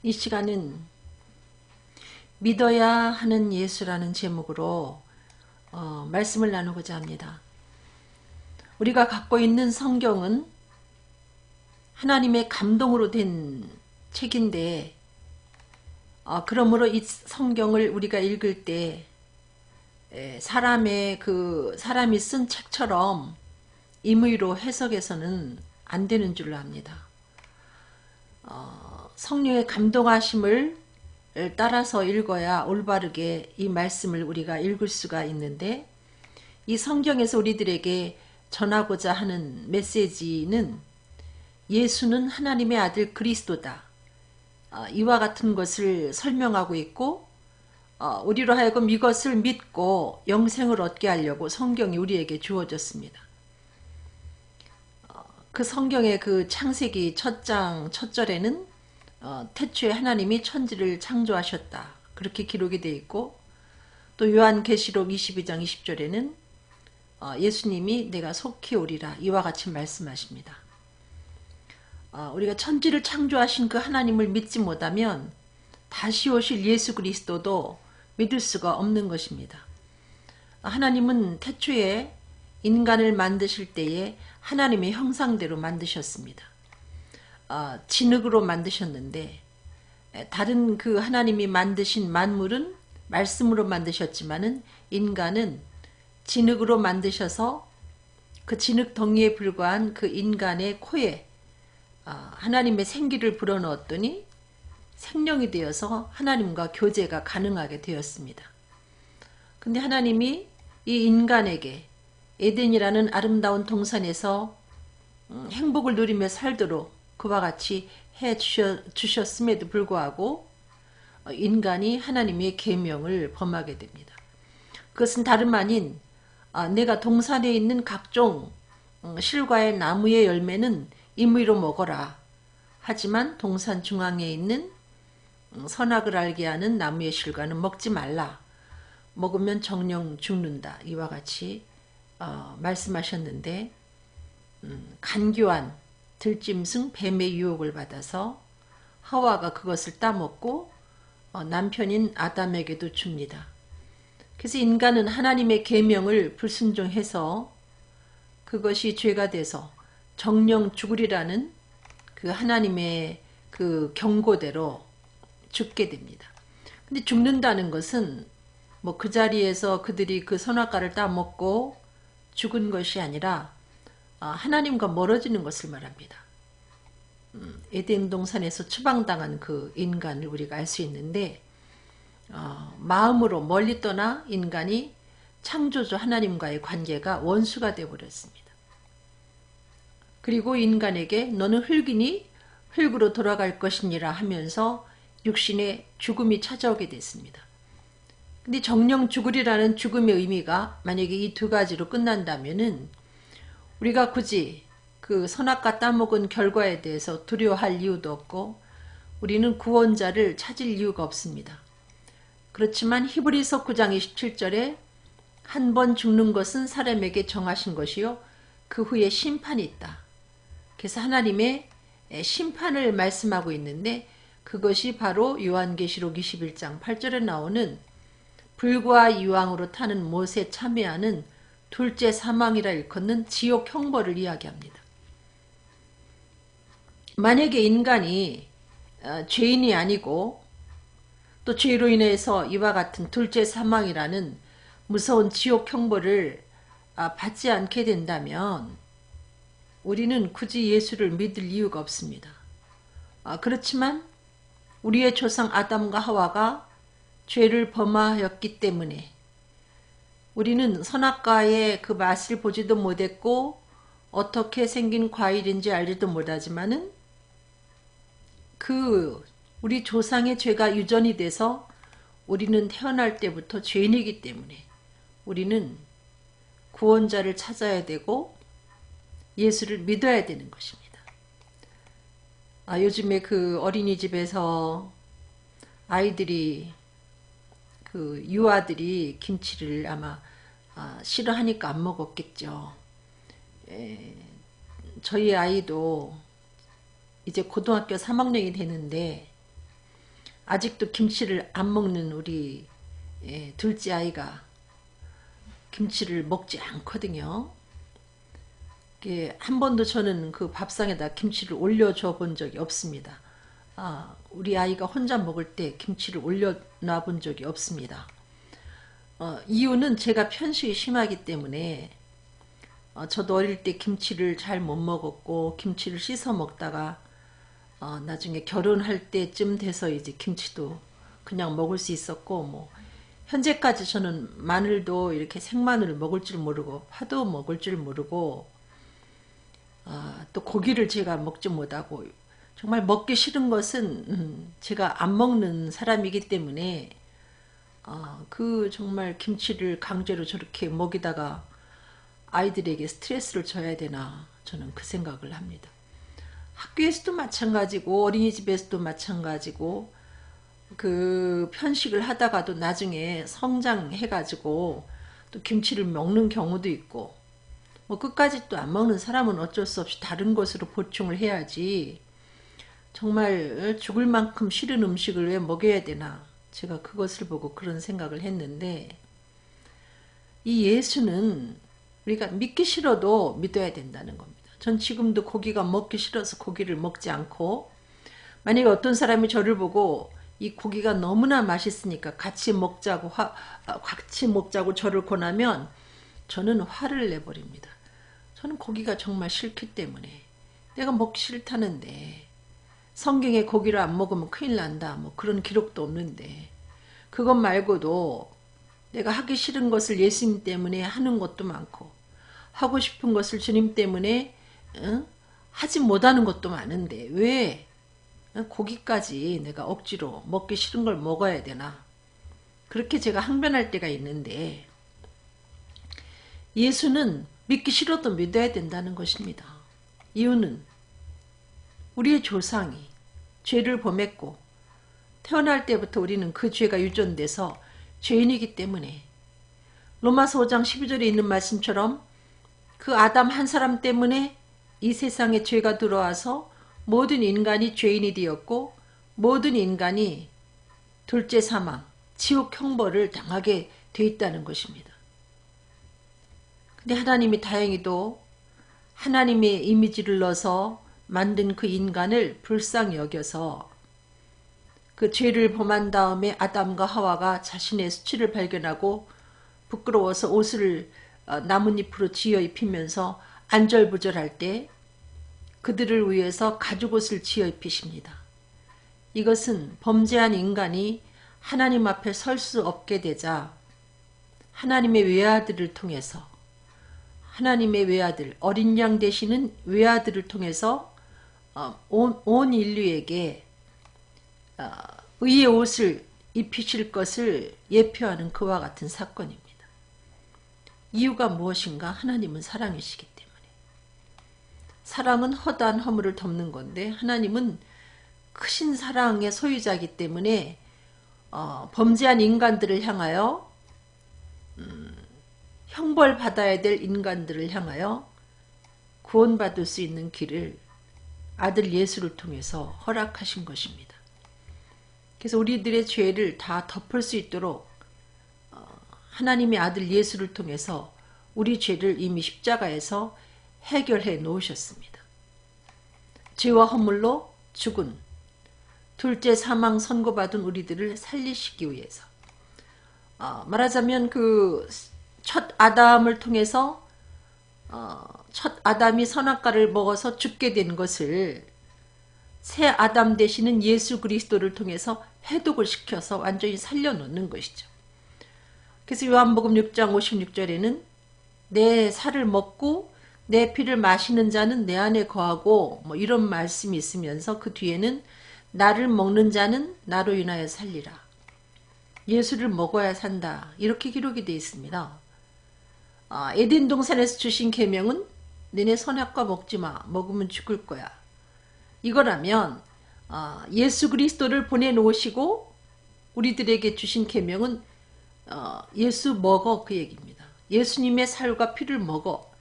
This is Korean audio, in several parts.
이 시간은 믿어야 하는 예수라는 제목으로 말씀을 나누고자 합니다. 우리가 갖고 있는 성경은 하나님의 감동으로 된 책인데 그러므로 이 성경을 우리가 읽을 때 사람이 쓴 책처럼 임의로 해석해서는 안 되는 줄로 압니다. 성령의 감동하심을 따라서 읽어야 올바르게 이 말씀을 우리가 읽을 수가 있는데, 이 성경에서 우리들에게 전하고자 하는 메시지는 예수는 하나님의 아들 그리스도다, 이와 같은 것을 설명하고 있고, 우리로 하여금 이것을 믿고 영생을 얻게 하려고 성경이 우리에게 주어졌습니다. 그 성경의 그 창세기 첫 장 첫 절에는 태초에 하나님이 천지를 창조하셨다, 그렇게 기록이 되어 있고, 또 요한계시록 22장 20절에는 예수님이 내가 속히 오리라, 이와 같이 말씀하십니다. 우리가 천지를 창조하신 그 하나님을 믿지 못하면 다시 오실 예수 그리스도도 믿을 수가 없는 것입니다. 하나님은 태초에 인간을 만드실 때에 하나님의 형상대로 만드셨습니다. 진흙으로 만드셨는데, 다른 그 하나님이 만드신 만물은 말씀으로 만드셨지만은 인간은 진흙으로 만드셔서 그 진흙 덩이에 불과한 그 인간의 코에 하나님의 생기를 불어넣었더니 생명이 되어서 하나님과 교제가 가능하게 되었습니다. 근데 하나님이 이 인간에게 에덴이라는 아름다운 동산에서 행복을 누리며 살도록 그와 같이 해 주셨음에도 불구하고 인간이 하나님의 계명을 범하게 됩니다. 그것은 다름 아닌 내가 동산에 있는 각종 실과의 나무의 열매는 임의로 먹어라, 하지만 동산 중앙에 있는 선악을 알게 하는 나무의 실과는 먹지 말라, 먹으면 정령 죽는다, 이와 같이 말씀하셨는데, 간교한 들짐승 뱀의 유혹을 받아서 하와가 그것을 따먹고 남편인 아담에게도 줍니다. 그래서 인간은 하나님의 계명을 불순종해서 그것이 죄가 돼서 정령 죽으리라는 그 하나님의 그 경고대로 죽게 됩니다. 근데 죽는다는 것은 뭐 그 자리에서 그들이 그 선악과를 따먹고 죽은 것이 아니라 하나님과 멀어지는 것을 말합니다. 에덴 동산에서 추방당한 그 인간을 우리가 알 수 있는데, 마음으로 멀리 떠나 인간이 창조주 하나님과의 관계가 원수가 되어버렸습니다. 그리고 인간에게 너는 흙이니 흙으로 돌아갈 것이니라 하면서 육신의 죽음이 찾아오게 됐습니다. 근데 정령 죽으리라는 죽음의 의미가 만약에 이 두 가지로 끝난다면은 우리가 굳이 그 선악과 따먹은 결과에 대해서 두려워할 이유도 없고 우리는 구원자를 찾을 이유가 없습니다. 그렇지만 히브리서 9장 27절에 한 번 죽는 것은 사람에게 정하신 것이요 그 후에 심판이 있다, 그래서 하나님의 심판을 말씀하고 있는데, 그것이 바로 요한계시록 21장 8절에 나오는 불과 이왕으로 타는 못에 참여하는 둘째 사망이라 일컫는 지옥 형벌을 이야기합니다. 만약에 인간이 죄인이 아니고 또 죄로 인해서 이와 같은 둘째 사망이라는 무서운 지옥 형벌을 받지 않게 된다면 우리는 굳이 예수를 믿을 이유가 없습니다. 그렇지만 우리의 조상 아담과 하와가 죄를 범하였기 때문에 우리는 선악과의 그 맛을 보지도 못했고 어떻게 생긴 과일인지 알지도 못하지만은 그 우리 조상의 죄가 유전이 돼서 우리는 태어날 때부터 죄인이기 때문에 우리는 구원자를 찾아야 되고 예수를 믿어야 되는 것입니다. 요즘에 그 어린이집에서 아이들이 그 유아들이 김치를 아마 싫어하니까 안 먹었겠죠. 저희 아이도 이제 고등학교 3학년이 되는데 아직도 김치를 안 먹는 우리 둘째 아이가 김치를 먹지 않거든요. 한 번도 저는 그 밥상에다 김치를 올려줘 본 적이 없습니다. 우리 아이가 혼자 먹을 때 김치를 올려놔 본 적이 없습니다. 이유는 제가 편식이 심하기 때문에 저도 어릴 때 김치를 잘 못 먹었고 김치를 씻어 먹다가 나중에 결혼할 때쯤 돼서 이제 김치도 그냥 먹을 수 있었고 뭐 현재까지 저는 마늘도 이렇게 생마늘을 먹을 줄 모르고 파도 먹을 줄 모르고 또 고기를 제가 먹지 못하고 정말 먹기 싫은 것은 제가 안 먹는 사람이기 때문에 그 정말 김치를 강제로 저렇게 먹이다가 아이들에게 스트레스를 줘야 되나 저는 그 생각을 합니다. 학교에서도 마찬가지고 어린이집에서도 마찬가지고 그 편식을 하다가도 나중에 성장해가지고 또 김치를 먹는 경우도 있고 뭐 끝까지 또 안 먹는 사람은 어쩔 수 없이 다른 것으로 보충을 해야지 정말 죽을 만큼 싫은 음식을 왜 먹여야 되나 제가 그것을 보고 그런 생각을 했는데 이 예수는 우리가 믿기 싫어도 믿어야 된다는 겁니다. 전 지금도 고기가 먹기 싫어서 고기를 먹지 않고 만약에 어떤 사람이 저를 보고 이 고기가 너무나 맛있으니까 같이 먹자고 저를 권하면 저는 화를 내버립니다. 저는 고기가 정말 싫기 때문에 내가 먹기 싫다는데 성경에 고기를 안 먹으면 큰일 난다 뭐 그런 기록도 없는데 그것 말고도 내가 하기 싫은 것을 예수님 때문에 하는 것도 많고 하고 싶은 것을 주님 때문에 하지 못하는 것도 많은데 왜 고기까지 내가 억지로 먹기 싫은 걸 먹어야 되나 그렇게 제가 항변할 때가 있는데 예수는 믿기 싫어도 믿어야 된다는 것입니다. 이유는 우리의 조상이 죄를 범했고 태어날 때부터 우리는 그 죄가 유전돼서 죄인이기 때문에 로마서 5장 12절에 있는 말씀처럼 그 아담 한 사람 때문에 이 세상에 죄가 들어와서 모든 인간이 죄인이 되었고 모든 인간이 둘째 사망, 지옥 형벌을 당하게 돼 있다는 것입니다. 근데 하나님이 다행히도 하나님의 이미지를 넣어서 만든 그 인간을 불쌍히 여겨서 그 죄를 범한 다음에 아담과 하와가 자신의 수치를 발견하고 부끄러워서 옷을 나뭇잎으로 지어 입히면서 안절부절할 때 그들을 위해서 가죽옷을 지어 입히십니다. 이것은 범죄한 인간이 하나님 앞에 설 수 없게 되자 하나님의 외아들을 통해서 하나님의 외아들, 어린 양 되시는 외아들을 통해서 온 인류에게 의의 옷을 입히실 것을 예표하는 그와 같은 사건입니다. 이유가 무엇인가? 하나님은 사랑이시기 때문에. 사랑은 허다한 허물을 덮는 건데 하나님은 크신 사랑의 소유자이기 때문에 범죄한 인간들을 향하여 형벌받아야 될 인간들을 향하여 구원받을 수 있는 길을 아들 예수를 통해서 허락하신 것입니다. 그래서 우리들의 죄를 다 덮을 수 있도록 하나님의 아들 예수를 통해서 우리 죄를 이미 십자가에서 해결해 놓으셨습니다. 죄와 허물로 죽은 둘째 사망 선고받은 우리들을 살리시기 위해서 말하자면 그 첫 아담을 통해서 첫 아담이 선악과를 먹어서 죽게 된 것을 새 아담 되시는 예수 그리스도를 통해서 해독을 시켜서 완전히 살려놓는 것이죠. 그래서 요한복음 6장 56절에는 내 살을 먹고 내 피를 마시는 자는 내 안에 거하고 뭐 이런 말씀이 있으면서 그 뒤에는 나를 먹는 자는 나로 인하여 살리라. 예수를 먹어야 산다. 이렇게 기록이 되어 있습니다. 에덴 동산에서 주신 계명은 너네 선악과 먹지 마. 먹으면 죽을 거야. 이거라면 예수 그리스도를 보내놓으시고 우리들에게 주신 계명은 예수 먹어 그 얘기입니다. 예수님의 살과 피를 먹어.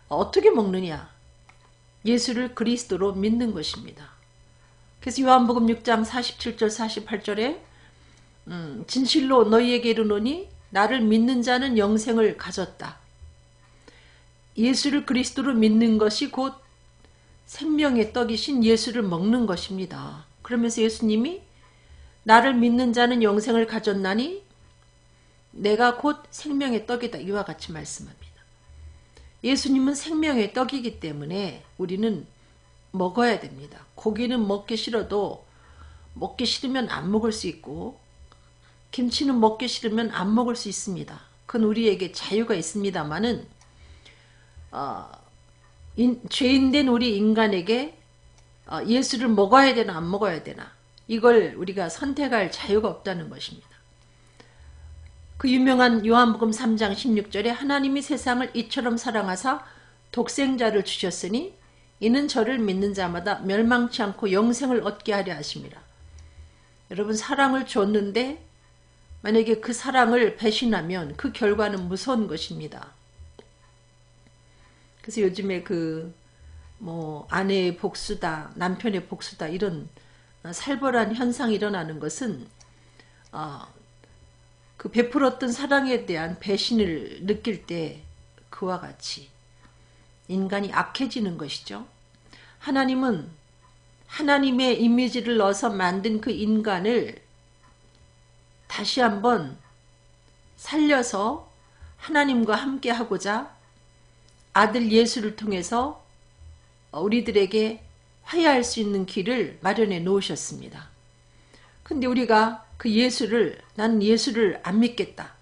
어떻게 먹느냐? 예수를 그리스도로 믿는 것입니다. 그래서 요한복음 6장 47절 48절에 진실로 너희에게 이르노니 나를 믿는 자는 영생을 가졌다. 예수를 그리스도로 믿는 것이 곧 생명의 떡이신 예수를 먹는 것입니다. 그러면서 예수님이 나를 믿는 자는 영생을 가졌나니 내가 곧 생명의 떡이다. 이와 같이 말씀합니다. 예수님은 생명의 떡이기 때문에 우리는 먹어야 됩니다. 고기는 먹기 싫어도 먹기 싫으면 안 먹을 수 있고 김치는 먹기 싫으면 안 먹을 수 있습니다. 그건 우리에게 자유가 있습니다만은 죄인된 우리 인간에게 예수를 먹어야 되나 안 먹어야 되나 이걸 우리가 선택할 자유가 없다는 것입니다. 그 유명한 요한복음 3장 16절에 하나님이 세상을 이처럼 사랑하사 독생자를 주셨으니 이는 저를 믿는 자마다 멸망치 않고 영생을 얻게 하려 하심이라. 여러분 사랑을 줬는데 만약에 그 사랑을 배신하면 그 결과는 무서운 것입니다. 그래서 요즘에 아내의 복수다, 남편의 복수다 이런 살벌한 현상이 일어나는 것은 그 베풀었던 사랑에 대한 배신을 느낄 때 그와 같이 인간이 악해지는 것이죠. 하나님은 하나님의 이미지를 넣어서 만든 그 인간을 다시 한번 살려서 하나님과 함께 하고자 아들 예수를 통해서 우리들에게 화해할 수 있는 길을 마련해 놓으셨습니다. 근데 우리가 그 난 예수를 안 믿겠다.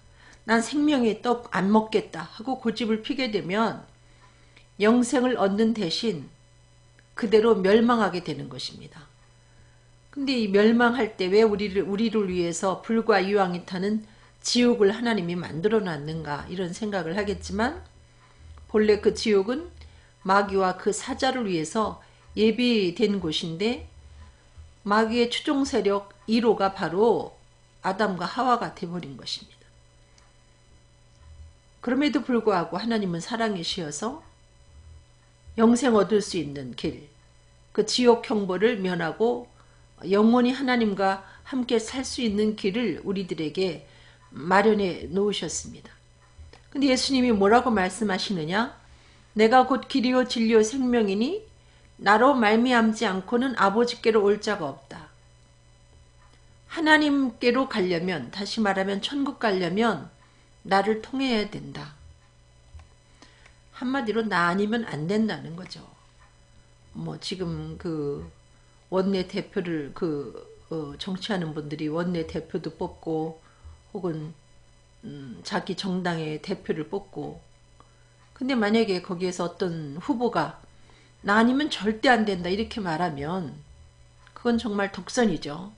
난 생명의 떡 안 먹겠다 하고 고집을 피게 되면 영생을 얻는 대신 그대로 멸망하게 되는 것입니다. 근데 이 멸망할 때 왜 우리를 위해서 불과 이왕이 타는 지옥을 하나님이 만들어 놨는가 이런 생각을 하겠지만 본래 그 지옥은 마귀와 그 사자를 위해서 예비된 곳인데 마귀의 추종 세력 1호가 바로 아담과 하와가 되어버린 것입니다. 그럼에도 불구하고 하나님은 사랑이시어서 영생 얻을 수 있는 길, 그 지옥 형벌을 면하고 영원히 하나님과 함께 살 수 있는 길을 우리들에게 마련해 놓으셨습니다. 근데 예수님이 뭐라고 말씀하시느냐? 내가 곧 길이요 진리요 생명이니 나로 말미암지 않고는 아버지께로 올 자가 없다. 하나님께로 가려면, 다시 말하면 천국 가려면 나를 통해야 된다. 한마디로 나 아니면 안 된다는 거죠. 지금 원내 대표를 정치하는 분들이 원내 대표도 뽑고 혹은 자기 정당의 대표를 뽑고 근데 만약에 거기에서 어떤 후보가 나 아니면 절대 안 된다 이렇게 말하면 그건 정말 독선이죠.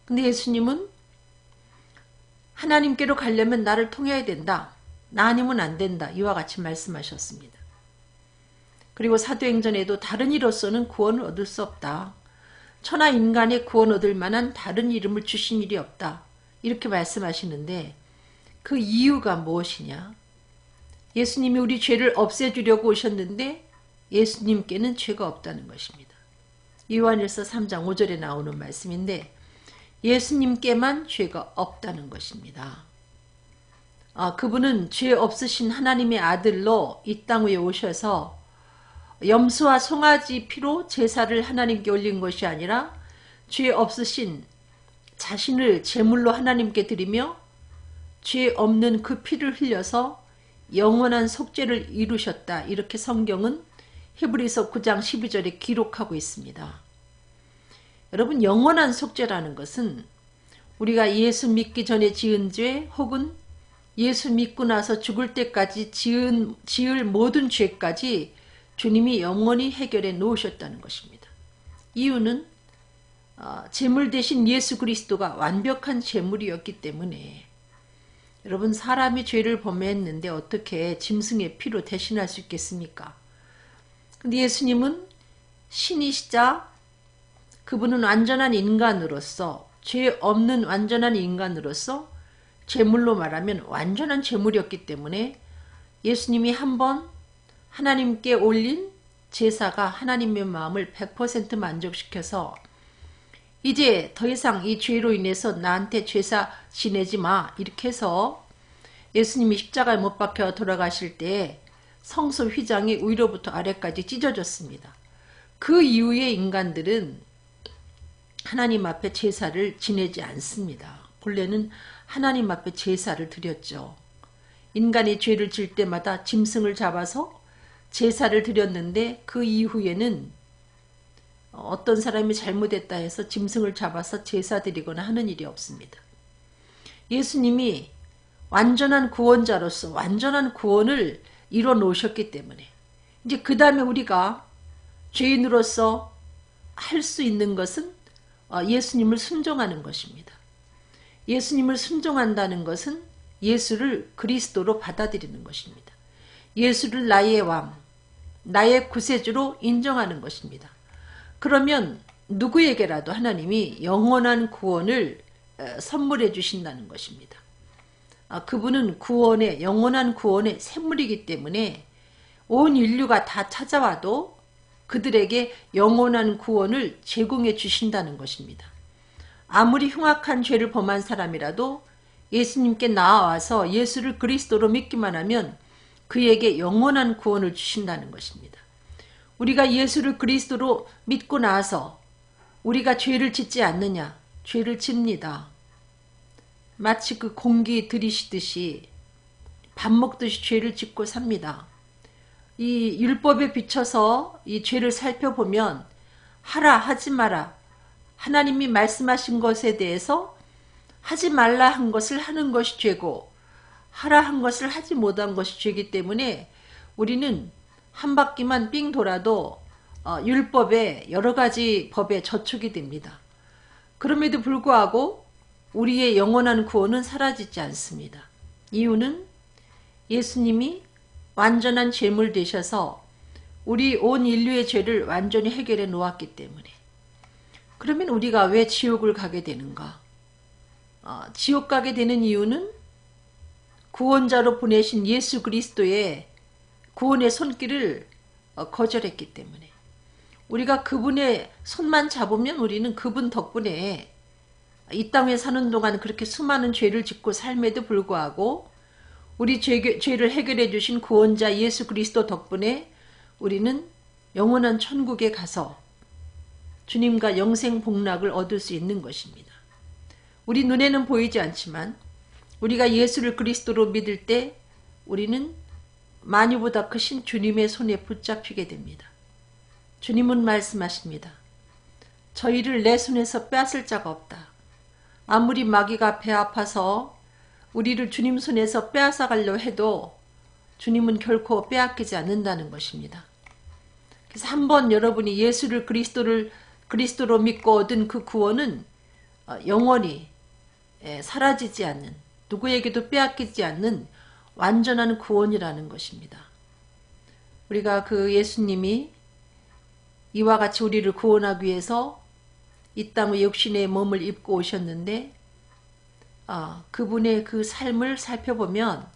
근데 예수님은 하나님께로 가려면 나를 통해야 된다. 나 아니면 안 된다. 이와 같이 말씀하셨습니다. 그리고 사도행전에도 다른 이로서는 구원을 얻을 수 없다. 천하 인간의 구원 얻을 만한 다른 이름을 주신 일이 없다. 이렇게 말씀하시는데 그 이유가 무엇이냐? 예수님이 우리 죄를 없애주려고 오셨는데 예수님께는 죄가 없다는 것입니다. 요한일서 3장 5절에 나오는 말씀인데 예수님께만 죄가 없다는 것입니다. 그분은 죄 없으신 하나님의 아들로 이 땅 위에 오셔서 염소와 송아지 피로 제사를 하나님께 올린 것이 아니라 죄 없으신 자신을 제물로 하나님께 드리며 죄 없는 그 피를 흘려서 영원한 속죄를 이루셨다. 이렇게 성경은 히브리서 9장 12절에 기록하고 있습니다. 여러분 영원한 속죄라는 것은 우리가 예수 믿기 전에 지은 죄 혹은 예수 믿고 나서 죽을 때까지 지을 모든 죄까지 주님이 영원히 해결해 놓으셨다는 것입니다. 이유는 제물 대신 예수 그리스도가 완벽한 제물이었기 때문에 여러분 사람이 죄를 범했는데 어떻게 짐승의 피로 대신할 수 있겠습니까? 근데 예수님은 신이시자 그분은 완전한 인간으로서 죄 없는 완전한 인간으로서 제물로 말하면 완전한 제물이었기 때문에 예수님이 한번 하나님께 올린 제사가 하나님의 마음을 100% 만족시켜서 이제 더 이상 이 죄로 인해서 나한테 제사 지내지 마. 이렇게 해서 예수님이 십자가에 못 박혀 돌아가실 때 성소 휘장이 위로부터 아래까지 찢어졌습니다. 그 이후에 인간들은 하나님 앞에 제사를 지내지 않습니다. 본래는 하나님 앞에 제사를 드렸죠. 인간이 죄를 질 때마다 짐승을 잡아서 제사를 드렸는데 그 이후에는 어떤 사람이 잘못했다 해서 짐승을 잡아서 제사 드리거나 하는 일이 없습니다. 예수님이 완전한 구원자로서 완전한 구원을 이뤄 놓으셨기 때문에 이제 그 다음에 우리가 죄인으로서 할 수 있는 것은 예수님을 순종하는 것입니다. 예수님을 순종한다는 것은 예수를 그리스도로 받아들이는 것입니다. 예수를 나의 왕, 나의 구세주로 인정하는 것입니다. 그러면 누구에게라도 하나님이 영원한 구원을 선물해 주신다는 것입니다. 그분은 영원한 구원의 샘물이기 때문에 온 인류가 다 찾아와도 그들에게 영원한 구원을 제공해 주신다는 것입니다. 아무리 흉악한 죄를 범한 사람이라도 예수님께 나와서 예수를 그리스도로 믿기만 하면 그에게 영원한 구원을 주신다는 것입니다. 우리가 예수를 그리스도로 믿고 나서 우리가 죄를 짓지 않느냐? 죄를 집니다. 마치 그 공기 들이쉬듯이 밥 먹듯이 죄를 짓고 삽니다. 이 율법에 비춰서 이 죄를 살펴보면 하라 하지 마라 하나님이 말씀하신 것에 대해서 하지 말라 한 것을 하는 것이 죄고 하라 한 것을 하지 못한 것이 죄이기 때문에 우리는 한 바퀴만 삥 돌아도 율법의 여러 가지 법에 저촉이 됩니다. 그럼에도 불구하고 우리의 영원한 구원은 사라지지 않습니다. 이유는 예수님이 완전한 제물 되셔서 우리 온 인류의 죄를 완전히 해결해 놓았기 때문에. 그러면 우리가 왜 지옥을 가게 되는가? 지옥 가게 되는 이유는 구원자로 보내신 예수 그리스도의 구원의 손길을 거절했기 때문에. 우리가 그분의 손만 잡으면 우리는 그분 덕분에 이 땅에 사는 동안 그렇게 수많은 죄를 짓고 삶에도 불구하고 우리 죄를 해결해 주신 구원자 예수 그리스도 덕분에 우리는 영원한 천국에 가서 주님과 영생 복락을 얻을 수 있는 것입니다. 우리 눈에는 보이지 않지만 우리가 예수를 그리스도로 믿을 때 우리는 만유보다 크신 주님의 손에 붙잡히게 됩니다. 주님은 말씀하십니다. 저희를 내 손에서 빼앗을 자가 없다. 아무리 마귀가 배 아파서 우리를 주님 손에서 빼앗아 가려 해도 주님은 결코 빼앗기지 않는다는 것입니다. 그래서 한번 여러분이 예수를 그리스도로 믿고 얻은 그 구원은 영원히 사라지지 않는, 누구에게도 빼앗기지 않는 완전한 구원이라는 것입니다. 우리가 그 예수님이 이와 같이 우리를 구원하기 위해서 이 땅의 육신의 몸을 입고 오셨는데 그분의 그 삶을 살펴보면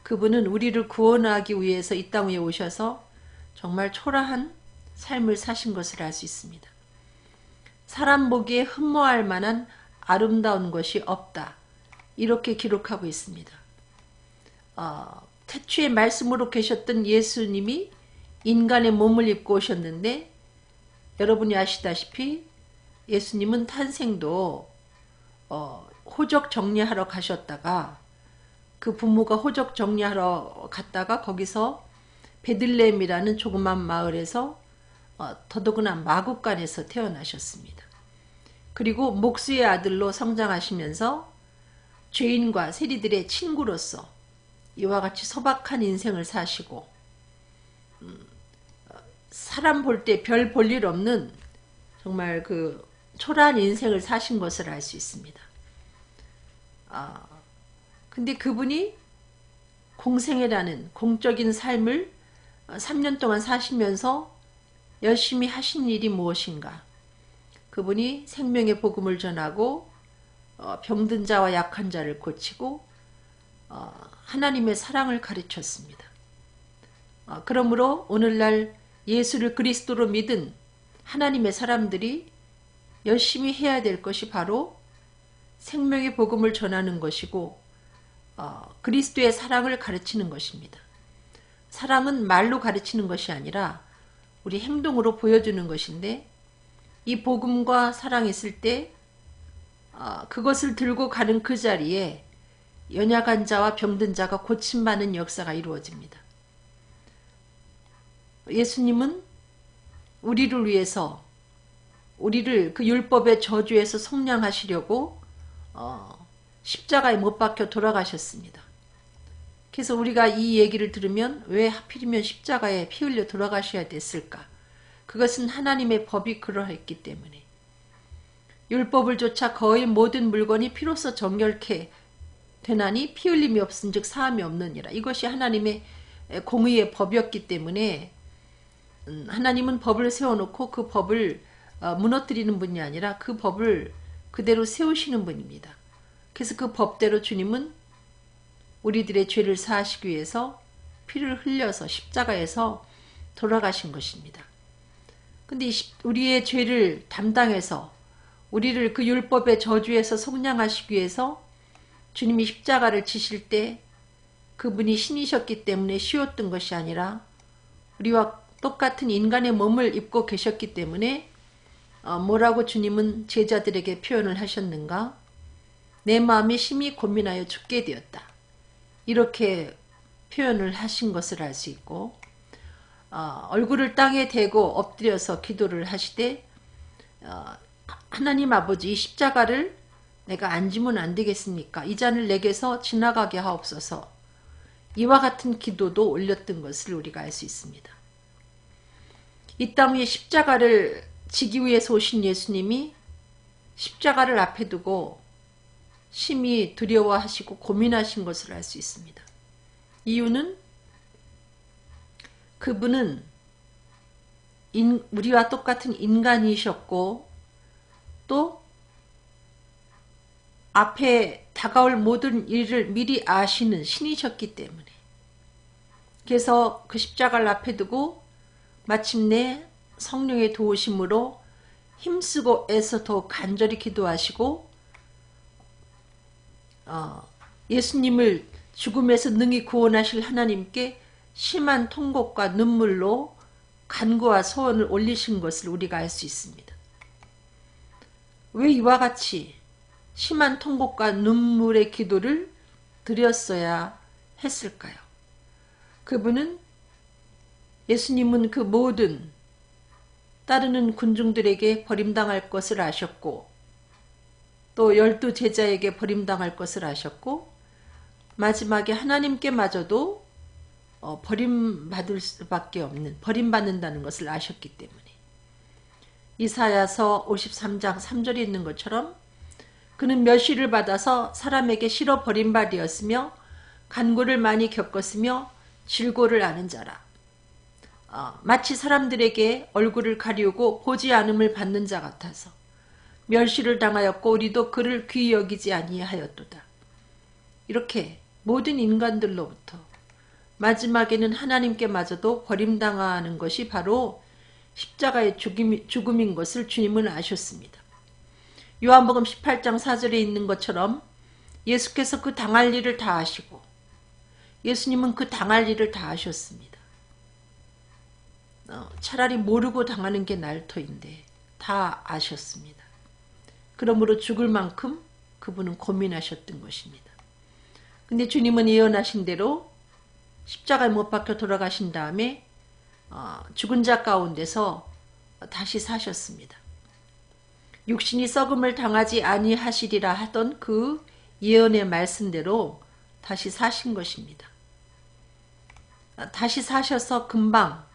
그분은 우리를 구원하기 위해서 이 땅에 오셔서 정말 초라한 삶을 사신 것을 알 수 있습니다. 사람 보기에 흠모할 만한 아름다운 것이 없다. 이렇게 기록하고 있습니다. 태초에 말씀으로 계셨던 예수님이 인간의 몸을 입고 오셨는데 여러분이 아시다시피 예수님은 탄생도 호적 정리하러 가셨다가 그 부모가 호적 정리하러 갔다가 거기서 베들레헴이라는 조그만 마을에서 더더구나 마구간에서 태어나셨습니다. 그리고 목수의 아들로 성장하시면서 죄인과 세리들의 친구로서 이와 같이 소박한 인생을 사시고 사람 볼 때 별 볼 일 없는 정말 그 초라한 인생을 사신 것을 알 수 있습니다. 근데 그분이 공생애라는 공적인 삶을 3년 동안 사시면서 열심히 하신 일이 무엇인가? 그분이 생명의 복음을 전하고 병든 자와 약한 자를 고치고 하나님의 사랑을 가르쳤습니다. 그러므로 오늘날 예수를 그리스도로 믿은 하나님의 사람들이 열심히 해야 될 것이 바로 생명의 복음을 전하는 것이고 그리스도의 사랑을 가르치는 것입니다. 사랑은 말로 가르치는 것이 아니라 우리 행동으로 보여주는 것인데 이 복음과 사랑이 있을 때 그것을 들고 가는 그 자리에 연약한 자와 병든 자가 고침받는 역사가 이루어집니다. 예수님은 우리를 위해서 우리를 그 율법의 저주에서 속량하시려고 십자가에 못 박혀 돌아가셨습니다. 그래서 우리가 이 얘기를 들으면 왜 하필이면 십자가에 피 흘려 돌아가셔야 됐을까? 그것은 하나님의 법이 그러했기 때문에 율법을 조차 거의 모든 물건이 피로써 정결케 되나니 피 흘림이 없은즉 사함이 없느니라. 이것이 하나님의 공의의 법이었기 때문에 하나님은 법을 세워놓고 그 법을 무너뜨리는 분이 아니라 그 법을 그대로 세우시는 분입니다. 그래서 그 법대로 주님은 우리들의 죄를 사하시기 위해서 피를 흘려서 십자가에서 돌아가신 것입니다. 근데 우리의 죄를 담당해서 우리를 그 율법의 저주에서 속량하시기 위해서 주님이 십자가를 지실 때 그분이 신이셨기 때문에 쉬웠던 것이 아니라 우리와 똑같은 인간의 몸을 입고 계셨기 때문에 뭐라고 주님은 제자들에게 표현을 하셨는가? 내 마음이 심히 고민하여 죽게 되었다. 이렇게 표현을 하신 것을 알 수 있고 얼굴을 땅에 대고 엎드려서 기도를 하시되 하나님 아버지 이 십자가를 내가 안 지면 안 되겠습니까? 이 잔을 내게서 지나가게 하옵소서. 이와 같은 기도도 올렸던 것을 우리가 알 수 있습니다. 이 땅 위에 십자가를 지기 위해서 오신 예수님이 십자가를 앞에 두고 심히 두려워하시고 고민하신 것을 알 수 있습니다. 이유는 그분은 우리와 똑같은 인간이셨고 또 앞에 다가올 모든 일을 미리 아시는 신이셨기 때문에 그래서 그 십자가를 앞에 두고 마침내 성령의 도우심으로 힘쓰고 애써 더 간절히 기도하시고 예수님을 죽음에서 능히 구원하실 하나님께 심한 통곡과 눈물로 간구와 소원을 올리신 것을 우리가 알 수 있습니다. 왜 이와 같이 심한 통곡과 눈물의 기도를 드렸어야 했을까요? 예수님은 그 모든 따르는 군중들에게 버림당할 것을 아셨고 또 12 제자에게 버림당할 것을 아셨고 마지막에 하나님께마저도 버림받을 수밖에 없는 버림받는다는 것을 아셨기 때문에 이사야서 53장 3절에 있는 것처럼 그는 멸시를 받아서 사람에게 실어 버림받았으며 간고를 많이 겪었으며 질고를 아는 자라. 마치 사람들에게 얼굴을 가리우고 보지 않음을 받는 자 같아서 멸시를 당하였고 우리도 그를 귀히 여기지 아니하였도다. 이렇게 모든 인간들로부터 마지막에는 하나님께마저도 버림당하는 것이 바로 십자가의 죽음인 것을 주님은 아셨습니다. 요한복음 18장 4절에 있는 것처럼 예수께서 그 당할 일을 다 아시고 예수님은 그 당할 일을 다 아셨습니다. 차라리 모르고 당하는 게 나을 터인데 다 아셨습니다. 그러므로 죽을 만큼 그분은 고민하셨던 것입니다. 근데 주님은 예언하신 대로 십자가에 못 박혀 돌아가신 다음에 죽은 자 가운데서 다시 사셨습니다. 육신이 썩음을 당하지 아니하시리라 하던 그 예언의 말씀대로 다시 사신 것입니다. 다시 사셔서 금방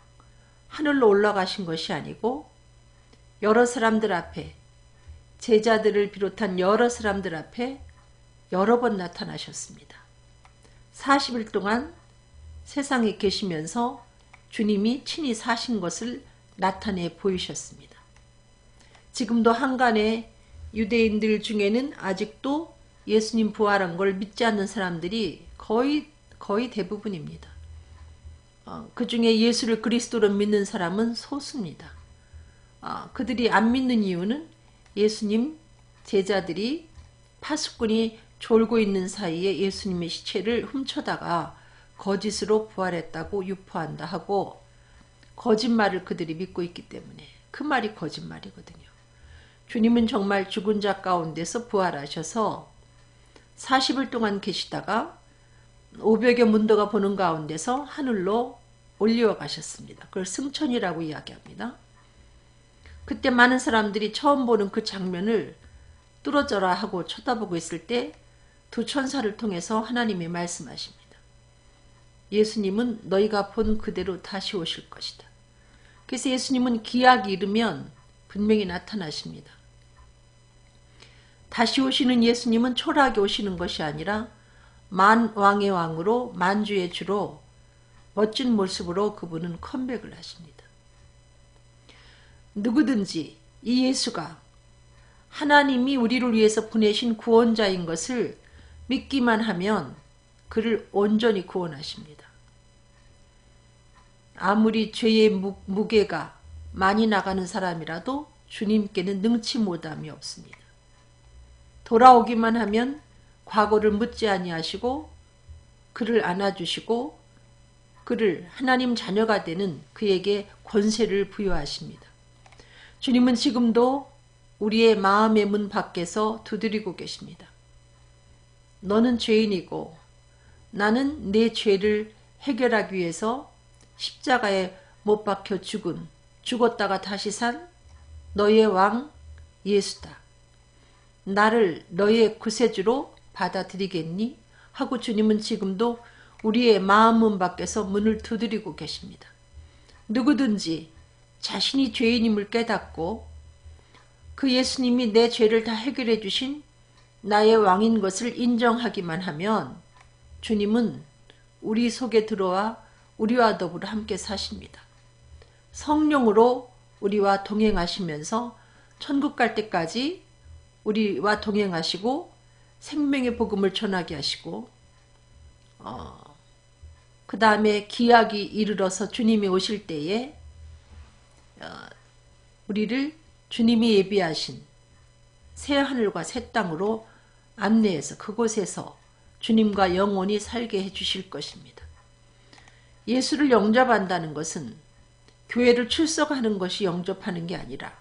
하늘로 올라가신 것이 아니고 여러 사람들 앞에 제자들을 비롯한 여러 사람들 앞에 여러 번 나타나셨습니다. 40일 동안 세상에 계시면서 주님이 친히 사신 것을 나타내 보이셨습니다. 지금도 한간에 유대인들 중에는 아직도 예수님 부활한 걸 믿지 않는 사람들이 거의 대부분입니다. 그 중에 예수를 그리스도로 믿는 사람은 소수입니다. 그들이 안 믿는 이유는 예수님 제자들이 파수꾼이 졸고 있는 사이에 예수님의 시체를 훔쳐다가 거짓으로 부활했다고 유포한다 하고 거짓말을 그들이 믿고 있기 때문에 그 말이 거짓말이거든요. 주님은 정말 죽은 자 가운데서 부활하셔서 40일 동안 계시다가 500여 문도가 보는 가운데서 하늘로 올려가셨습니다. 그걸 승천이라고 이야기합니다. 그때 많은 사람들이 처음 보는 그 장면을 뚫어져라 하고 쳐다보고 있을 때 두 천사를 통해서 하나님이 말씀하십니다. 예수님은 너희가 본 그대로 다시 오실 것이다. 그래서 예수님은 기약이 이르면 분명히 나타나십니다. 다시 오시는 예수님은 초라하게 오시는 것이 아니라 만왕의 왕으로 만주의 주로 멋진 모습으로 그분은 컴백을 하십니다. 누구든지 이 예수가 하나님이 우리를 위해서 보내신 구원자인 것을 믿기만 하면 그를 온전히 구원하십니다. 아무리 죄의 무게가 많이 나가는 사람이라도 주님께는 능치 못함이 없습니다. 돌아오기만 하면 과거를 묻지 아니하시고 그를 안아주시고 그를 하나님 자녀가 되는 그에게 권세를 부여하십니다. 주님은 지금도 우리의 마음의 문 밖에서 두드리고 계십니다. 너는 죄인이고 나는 내 죄를 해결하기 위해서 십자가에 못 박혀 죽었다가 다시 산 너의 왕 예수다. 나를 너의 구세주로 받아들이겠니? 하고 주님은 지금도 우리의 마음 문 밖에서 문을 두드리고 계십니다. 누구든지 자신이 죄인임을 깨닫고 그 예수님이 내 죄를 다 해결해 주신 나의 왕인 것을 인정하기만 하면 주님은 우리 속에 들어와 우리와 더불어 함께 사십니다. 성령으로 우리와 동행하시면서 천국 갈 때까지 우리와 동행하시고 생명의 복음을 전하게 하시고 그 다음에 기약이 이르러서 주님이 오실 때에 우리를 주님이 예비하신 새 하늘과 새 땅으로 안내해서 그곳에서 주님과 영원히 살게 해주실 것입니다. 예수를 영접한다는 것은 교회를 출석하는 것이 영접하는 게 아니라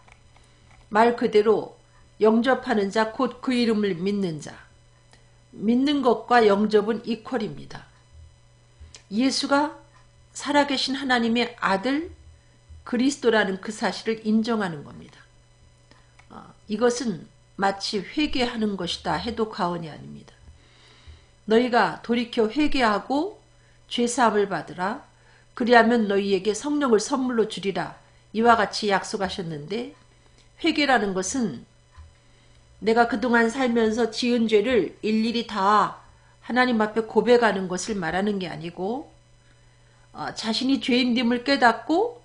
말 그대로 영접하는 자 곧 그 이름을 믿는 자, 믿는 것과 영접은 이퀄입니다. 예수가 살아계신 하나님의 아들 그리스도라는 그 사실을 인정하는 겁니다. 이것은 마치 회개하는 것이다 해도 과언이 아닙니다. 너희가 돌이켜 회개하고 죄사함을 받으라. 그리하면 너희에게 성령을 선물로 주리라. 이와 같이 약속하셨는데 회개라는 것은 내가 그동안 살면서 지은 죄를 일일이 다 하나님 앞에 고백하는 것을 말하는 게 아니고 자신이 죄인됨을 깨닫고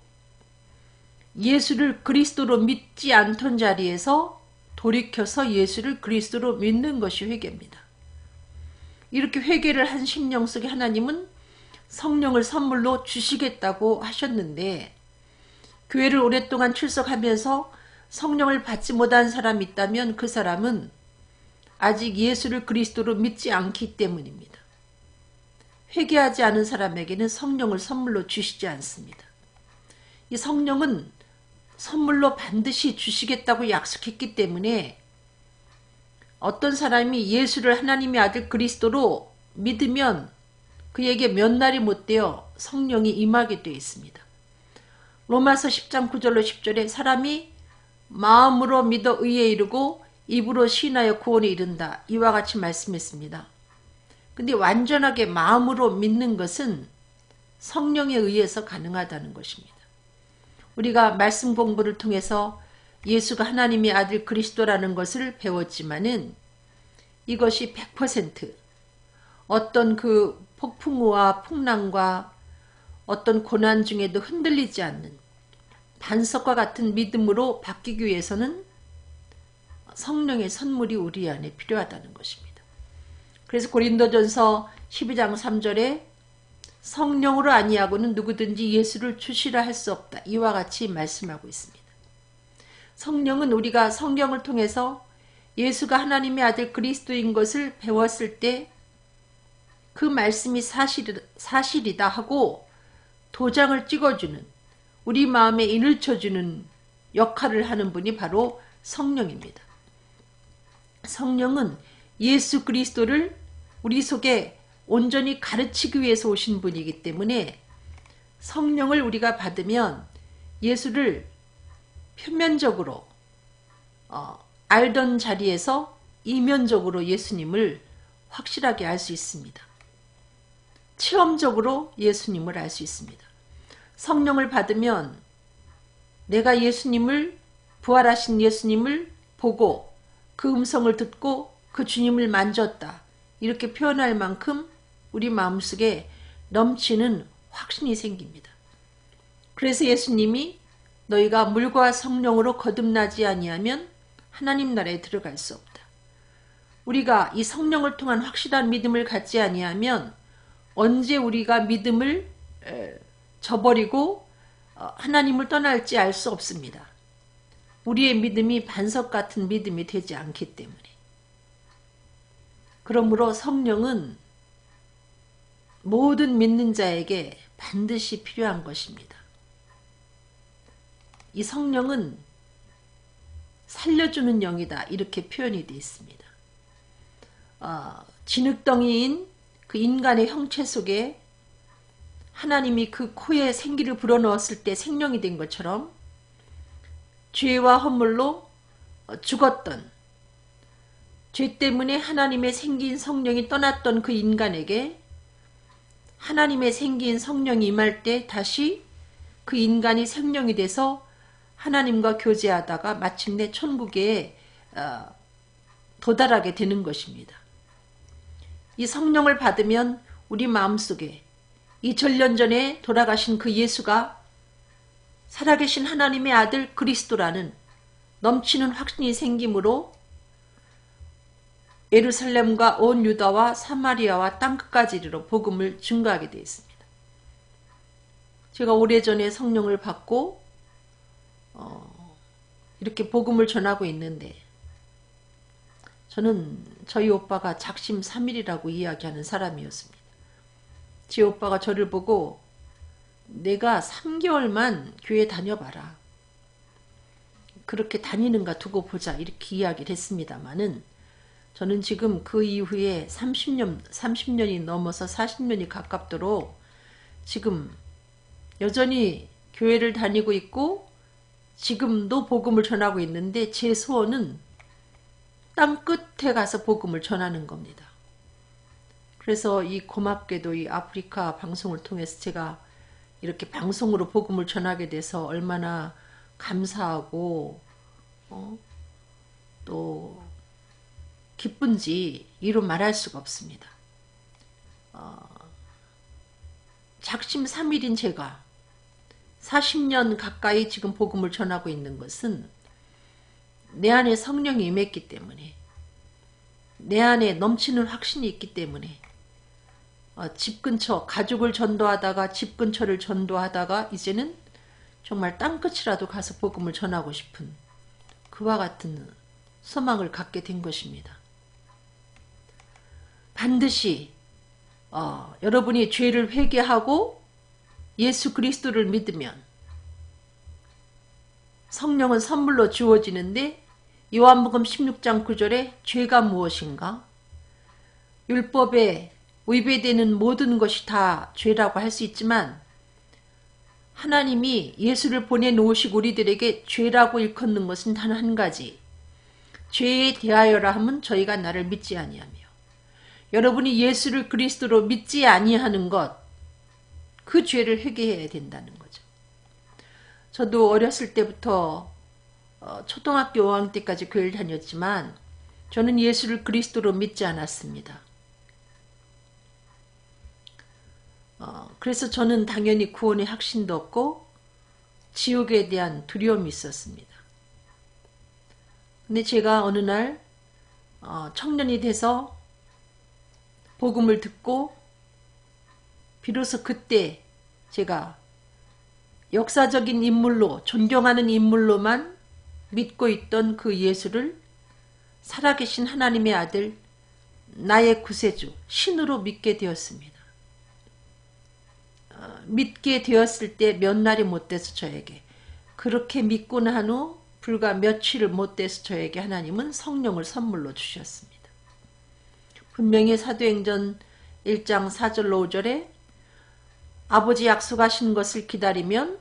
예수를 그리스도로 믿지 않던 자리에서 돌이켜서 예수를 그리스도로 믿는 것이 회개입니다. 이렇게 회개를 한 심령 속에 하나님은 성령을 선물로 주시겠다고 하셨는데 교회를 오랫동안 출석하면서 성령을 받지 못한 사람이 있다면 그 사람은 아직 예수를 그리스도로 믿지 않기 때문입니다. 회개하지 않은 사람에게는 성령을 선물로 주시지 않습니다. 이 성령은 선물로 반드시 주시겠다고 약속했기 때문에 어떤 사람이 예수를 하나님의 아들 그리스도로 믿으면 그에게 몇 날이 못 되어 성령이 임하게 되어 있습니다. 로마서 10장 9절로 10절에 사람이 마음으로 믿어 의에 이르고 입으로 시인하여 구원에 이른다. 이와 같이 말씀했습니다. 근데 완전하게 마음으로 믿는 것은 성령에 의해서 가능하다는 것입니다. 우리가 말씀 공부를 통해서 예수가 하나님의 아들 그리스도라는 것을 배웠지만은 이것이 100% 어떤 그 폭풍우와 풍랑과 어떤 고난 중에도 흔들리지 않는 반석과 같은 믿음으로 바뀌기 위해서는 성령의 선물이 우리 안에 필요하다는 것입니다. 그래서 고린도전서 12장 3절에 성령으로 아니하고는 누구든지 예수를 주시라 할 수 없다. 이와 같이 말씀하고 있습니다. 성령은 우리가 성경을 통해서 예수가 하나님의 아들 그리스도인 것을 배웠을 때 그 말씀이 사실이다 하고 도장을 찍어주는, 우리 마음에 인을 쳐주는 역할을 하는 분이 바로 성령입니다. 성령은 예수 그리스도를 우리 속에 온전히 가르치기 위해서 오신 분이기 때문에 성령을 우리가 받으면 예수를 표면적으로 알던 자리에서 이면적으로 예수님을 확실하게 알 수 있습니다. 체험적으로 예수님을 알 수 있습니다. 성령을 받으면 내가 예수님을, 부활하신 예수님을 보고 그 음성을 듣고 그 주님을 만졌다, 이렇게 표현할 만큼 우리 마음속에 넘치는 확신이 생깁니다. 그래서 예수님이 너희가 물과 성령으로 거듭나지 아니하면 하나님 나라에 들어갈 수 없다. 우리가 이 성령을 통한 확실한 믿음을 갖지 아니하면 언제 우리가 믿음을 저버리고 하나님을 떠날지 알 수 없습니다. 우리의 믿음이 반석 같은 믿음이 되지 않기 때문에. 그러므로 성령은 모든 믿는 자에게 반드시 필요한 것입니다. 이 성령은 살려주는 영이다, 이렇게 표현이 되어 있습니다. 진흙덩이인 그 인간의 형체 속에 하나님이 그 코에 생기를 불어넣었을 때 생명이 된 것처럼 죄와 허물로 죽었던, 죄 때문에 하나님의 생긴 성령이 떠났던 그 인간에게 하나님의 생긴 성령이 임할 때 다시 그 인간이 생명이 돼서 하나님과 교제하다가 마침내 천국에 도달하게 되는 것입니다. 이 성령을 받으면 우리 마음속에 2000년 전에 돌아가신 그 예수가 살아계신 하나님의 아들 그리스도라는 넘치는 확신이 생기므로 예루살렘과 온 유다와 사마리아와 땅끝까지 이르러 복음을 증거하게 되어 있습니다. 제가 오래전에 성령을 받고 이렇게 복음을 전하고 있는데, 저는 저희 오빠가 작심 3일이라고 이야기하는 사람이었습니다. 제 오빠가 저를 보고 내가 3개월만 교회 다녀봐라, 그렇게 다니는가 두고 보자, 이렇게 이야기를 했습니다마는 저는 지금 그 이후에 30년이 넘어서 40년이 가깝도록 지금 여전히 교회를 다니고 있고 지금도 복음을 전하고 있는데, 제 소원은 땅 끝에 가서 복음을 전하는 겁니다. 그래서 이 고맙게도 이 아프리카 방송을 통해서 제가 이렇게 방송으로 복음을 전하게 돼서 얼마나 감사하고 또 기쁜지 이루 말할 수가 없습니다. 작심 3일인 제가 40년 가까이 지금 복음을 전하고 있는 것은 내 안에 성령이 임했기 때문에, 내 안에 넘치는 확신이 있기 때문에, 집 근처 가족을 전도하다가 집 근처를 전도하다가 이제는 정말 땅끝이라도 가서 복음을 전하고 싶은 그와 같은 소망을 갖게 된 것입니다. 반드시 여러분이 죄를 회개하고 예수 그리스도를 믿으면 성령은 선물로 주어지는데, 요한복음 16장 9절에 죄가 무엇인가? 율법에 위배되는 모든 것이 다 죄라고 할 수 있지만 하나님이 예수를 보내놓으시고 우리들에게 죄라고 일컫는 것은 단 한 가지, 죄에 대하여라 하면 저희가 나를 믿지 아니하며. 여러분이 예수를 그리스도로 믿지 아니하는 것, 그 죄를 회개해야 된다는 거죠. 저도 어렸을 때부터 초등학교 5학년 때까지 교회를 다녔지만 저는 예수를 그리스도로 믿지 않았습니다. 그래서 저는 당연히 구원의 확신도 없고 지옥에 대한 두려움이 있었습니다. 근데 제가 어느 날 청년이 돼서 복음을 듣고 비로소 그때 제가 역사적인 인물로, 존경하는 인물로만 믿고 있던 그 예수를 살아계신 하나님의 아들, 나의 구세주, 신으로 믿게 되었습니다. 믿게 되었을 때 몇 날이 못 돼서 저에게, 그렇게 믿고 난 후 불과 며칠을 못 돼서 저에게 하나님은 성령을 선물로 주셨습니다. 분명히 사도행전 1장 4절로 5절에 아버지 약속하신 것을 기다리면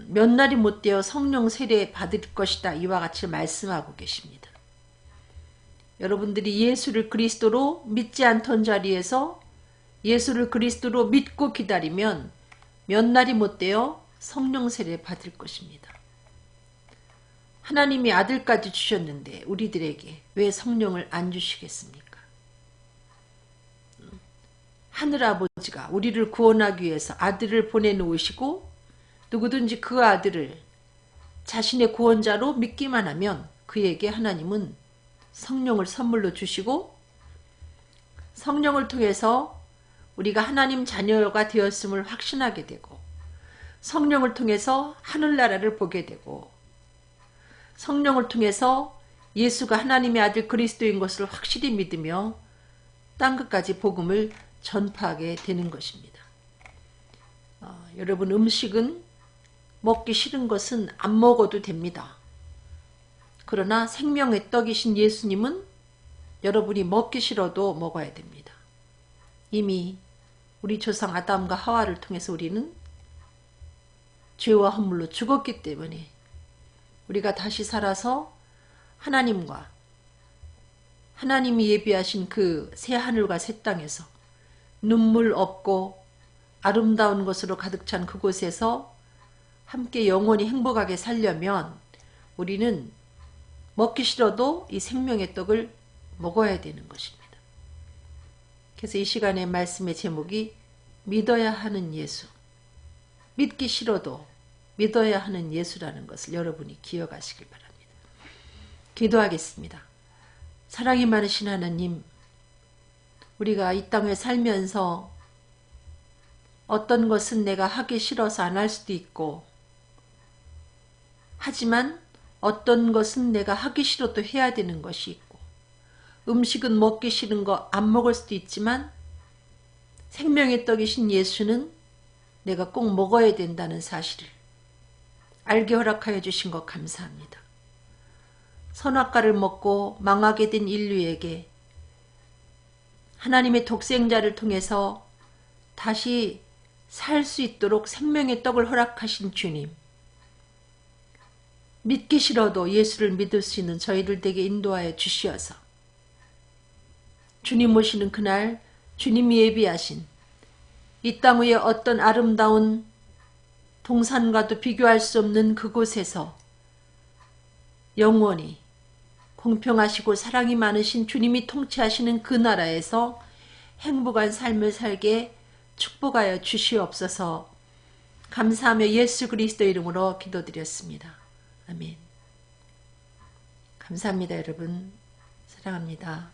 몇 날이 못 되어 성령 세례 받을 것이다, 이와 같이 말씀하고 계십니다. 여러분들이 예수를 그리스도로 믿지 않던 자리에서 예수를 그리스도로 믿고 기다리면 몇 날이 못 되어 성령 세례 받을 것입니다. 하나님이 아들까지 주셨는데 우리들에게 왜 성령을 안 주시겠습니까? 하늘아버지가 우리를 구원하기 위해서 아들을 보내놓으시고 누구든지 그 아들을 자신의 구원자로 믿기만 하면 그에게 하나님은 성령을 선물로 주시고, 성령을 통해서 우리가 하나님 자녀가 되었음을 확신하게 되고, 성령을 통해서 하늘나라를 보게 되고, 성령을 통해서 예수가 하나님의 아들 그리스도인 것을 확실히 믿으며 땅끝까지 복음을 전파하게 되는 것입니다. 여러분, 음식은 먹기 싫은 것은 안 먹어도 됩니다. 그러나 생명의 떡이신 예수님은 여러분이 먹기 싫어도 먹어야 됩니다. 이미 우리 조상 아담과 하와를 통해서 우리는 죄와 허물로 죽었기 때문에 우리가 다시 살아서 하나님과 하나님이 예비하신 그 새 하늘과 새 땅에서 눈물 없고 아름다운 것으로 가득 찬 그곳에서 함께 영원히 행복하게 살려면 우리는 먹기 싫어도 이 생명의 떡을 먹어야 되는 것입니다. 그래서 이 시간의 말씀의 제목이 믿어야 하는 예수, 믿기 싫어도 믿어야 하는 예수라는 것을 여러분이 기억하시길 바랍니다. 기도하겠습니다. 사랑이 많으신 하나님, 우리가 이 땅에 살면서 어떤 것은 내가 하기 싫어서 안 할 수도 있고, 하지만 어떤 것은 내가 하기 싫어도 해야 되는 것이 있고, 음식은 먹기 싫은 거 안 먹을 수도 있지만 생명의 떡이신 예수는 내가 꼭 먹어야 된다는 사실을 알게 허락하여 주신 것 감사합니다. 선악과를 먹고 망하게 된 인류에게 하나님의 독생자를 통해서 다시 살 수 있도록 생명의 떡을 허락하신 주님, 믿기 싫어도 예수를 믿을 수 있는 저희들 되게 인도하여 주시어서 주님 오시는 그날 주님이 예비하신 이 땅 위에 어떤 아름다운 동산과도 비교할 수 없는 그곳에서 영원히 공평하시고 사랑이 많으신 주님이 통치하시는 그 나라에서 행복한 삶을 살게 축복하여 주시옵소서. 감사하며 예수 그리스도 이름으로 기도드렸습니다. 아멘. 감사합니다, 여러분. 사랑합니다.